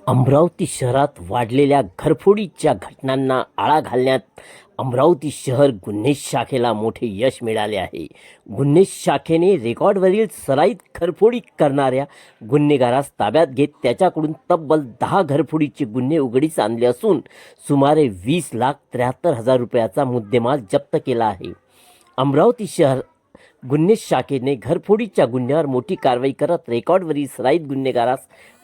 अमरावती शहरात वाढलेल्या घरफोडीच्या घटनांना आळा घालण्यात अमरावती शहर गुन्हे शाखेला मोठे यश मिळाले आहे. गुन्हे शाखेने रेकॉर्डवरील सराईत घरफोडी करणाऱ्या गुन्हेगारास ताब्यात घेत त्याच्याकडून तब्बल 10 घरफोडीचे गुन्हे उघडीस आणले असून सुमारे 20,73,000 रुपयाचा मुद्देमाल जप्त केला आहे. अमरावती शहर गुन्हे शाखेने घरफोडीच्या गुन्ह्यावर मोठी कारवाई करत रेकॉर्डवरील सराईत गुन्हेगारास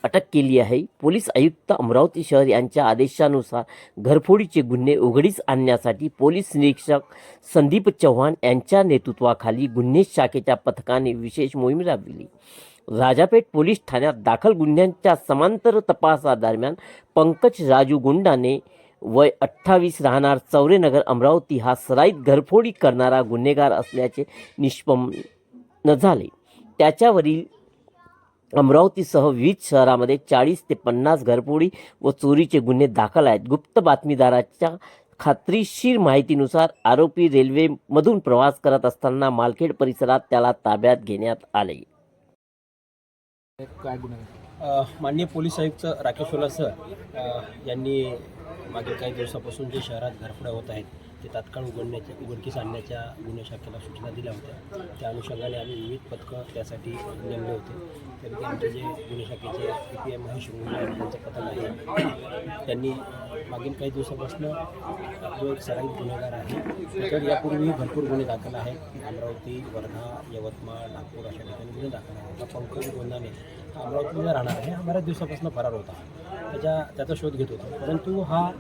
अटक केली आहे. पोलीस आयुक्त अमरावती शहर यांच्या आदेशानुसार घरफोडीचे गुन्हे उघडीस आणण्यासाठी पोलीस निरीक्षक संदीप चव्हाण यांच्या नेतृत्वाखाली गुन्हे शाखेच्या पथकाने विशेष मोहीम राबविली. राजापेठ पोलीस ठाण्यात दाखल गुन्ह्यांच्या समांतर तपासादरम्यान पंकज राजू गुंडाने वय 28 राहणार चौरेनगर अमरावती हा सराईत घरफोडी करणारा गुन्हेगार असल्याचे निष्पन्न झाले. त्याच्यावरील अमरावतीसह विविध शहरामध्ये 40 ते 50 घरफोडी व चोरीचे गुन्हे दाखल आहेत. गुप्त बातमीदाराच्या खात्रीशीर माहितीनुसार आरोपी रेल्वेमधून प्रवास करत असताना मालखेड परिसरात त्याला ताब्यात घेण्यात आले. काय गुन्हा? माननीय पोलीस आयुक्त राकेश ओला सर यांनी मागील काही दिवसापासून जे शहरात घरफोड्या होत आहेत ते तात्काळ उघडकीस आणण्याच्या गुन्हे शाखेला सूचना दिल्या होत्या. त्या अनुषंगाने आम्ही विविध पथकं त्यासाठी नेमले होते. त्यापैकी आमचे जे गुन्हे शाखेचे PPI महेश रुंगुले त्यांचं पथक आहे. त्यांनी मागील काही दिवसापासून जो एक सराईत गुन्हेगार आहे तर यापूर्वी भरपूर गुन्हे दाखल आहेत. अमरावती, वर्धा, यवतमाळ, नागपूर अशा ठिकाणी गुन्हे दाखल आहेत. पंकज गोंदाने अमरावतीला राहणार आहे. बऱ्याच दिवसापासून फरार होता. त्याचा शोध घेत होता, परंतु हा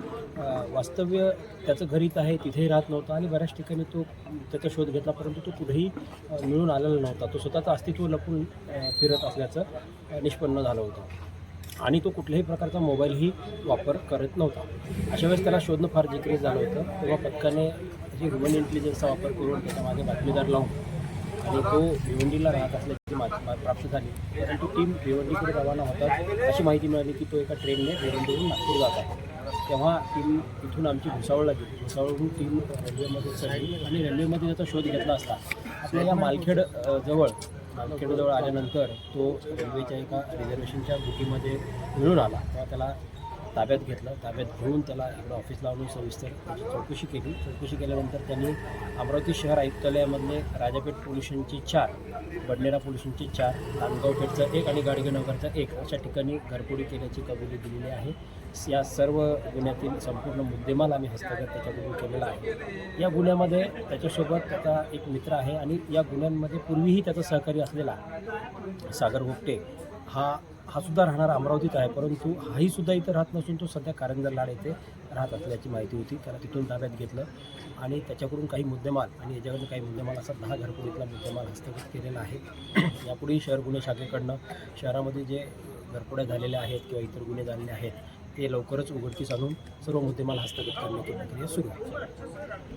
वास्तव्य त्याचं घर इथं आहे तिथेही राहत नव्हता आणि बऱ्याच ठिकाणी तो त्याचा शोध घेतला, परंतु तो कुठेही मिळून आलेला नव्हता. तो स्वतःचं अस्तित्व लपून फिरत असल्याचं निष्पन्न झालं होतं आणि तो कुठल्याही प्रकारचा मोबाईलही वापर करत नव्हता. अशा वेळेस त्याला शोधणं फार जिक्रीच झालं होतं. तेव्हा पथकाने जी ह्युमन इंटेलिजन्सचा वापर करून त्याच्यामागे बातमीदार लावून आणि तो भिवंडीला राहत असल्याची माहिती प्राप्त झाली. परंतु टीम भिवंडीकडे रवाना होतात अशी माहिती मिळाली की तो एका ट्रेनने भिवंडीवरून नागपूर जात आहे. तेव्हा टीम इथून आमची भुसावळला गेली. भुसावळहून टीम रेल्वेमध्ये चढली आणि रेल्वेमध्ये त्याचा शोध घेतला असता आपल्या या मालखेडजवळ आल्यानंतर तो रेल्वेच्या एका रिझर्वेशनच्या बुकीमध्ये मिळून आला. तेव्हा त्याला ताब्यात घेतलं. ताब्यात घेऊन त्याला इकडं ऑफिसला आणून सविस्तर चौकशी केली. चौकशी केल्यानंतर त्यांनी अमरावती शहर आयुक्तालयामधले राजापेठ पोलिसांची 4, बडनेरा पोलिसांची 4, नांदगाव पेठचं 1 आणि गाडगेनगरचं 1 अशा ठिकाणी घरफोडी केल्याची कबुली दिलेली आहे. या सर्व गुन्ह्यातील संपूर्ण मुद्देमाल आम्ही हस्तगत त्याच्याकडून केलेला आहे. या गुन्ह्यामध्ये त्याच्यासोबत त्याचा एक मित्र आहे आणि या गुन्ह्यांमध्ये पूर्वीही त्याचा सहकारी असलेला सागर गोपटे हा सुद्धा राहणारा अमरावतीत आहे, परंतु हाही सुद्धा इथं राहत नसून तो सध्या कारंजा लाड येथे राहत असल्याची माहिती होती. त्याला तिथून ताब्यात घेतलं आणि त्याच्याकडून काही मुद्देमाल आणि याच्याकडून काही मुद्देमाल असा 10 घरफोडीतला मुद्देमाल हस्तगत केलेला आहे. यापुढेही शहर गुन्हे शाखेकडनं शहरामध्ये जे घरफोड्या झालेल्या आहेत किंवा इतर गुन्हे झालेले आहेत ते लवकरच उघडकीस आणून सर्व मुद्देमाल हस्तगत करण्याची प्रक्रिया सुरू आहे.